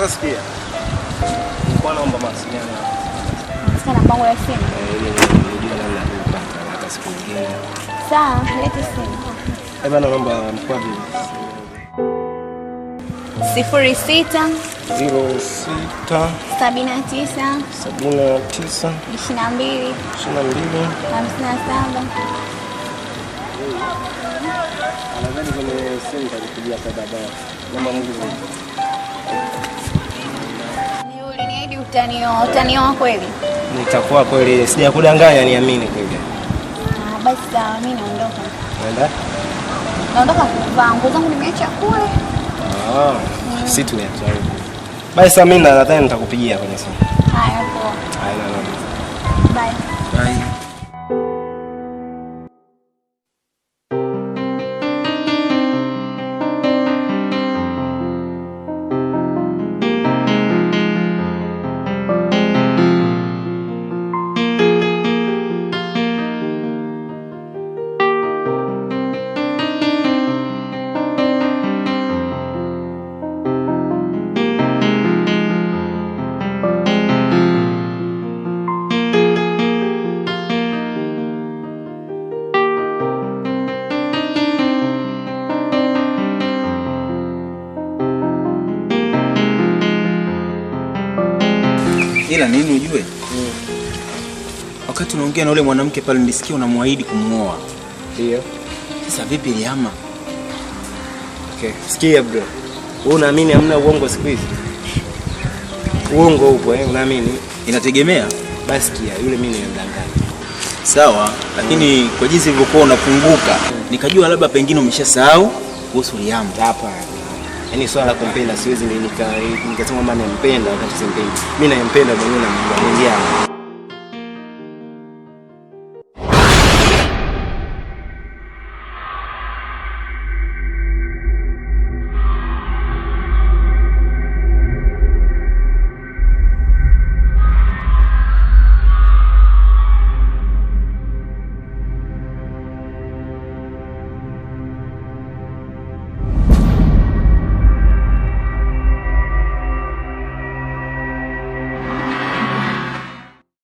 Sasa sikia. Nilikuwa naomba mawasiliano. Sana mpango ya simu. Ile ndio namna ya kupata hata siku nyingine. Sawa, leta simu. Bana naomba mkoa vipi? 06 06 79 79 22 22 57. Nadhani kwenye simu nitakupigia kwa baadaye. Namba nyingine. Ni uliniahidi utanioa kweli? Nitakuwa kweli, sijakudanganya, niamini kweli. Basi sawa, mimi naondoka. Unaenda? Naondoka kuvaa nguo zangu nimeacha kule. Si tumeacha huko. Basi sasa mimi nadhani nitakupigia kwenye simu. Haya poa. Haya. Bye. Bye. Ila nini ujue? Wakati unaongea na yule mwanamke pale nilisikia unamwaahidi kumuoa. Ndio. Sasa vipi Liama? Okay. Sikia bro. Wewe unaamini hamna uongo siku hizi? Uongo upo unaamini? Inategemea. Basi sikia, yule mimi nimemdanganya. Sawa, lakini kwa jinsi ilivyokuwa unapunguka, nikajua labda pengine umeshasahau kuhusu Liama. Hapa. Yaani swala kumpenda siwezi nikasema mama nampenda wakati simpendi. Mimi nampenda mwenyewe na Mungu.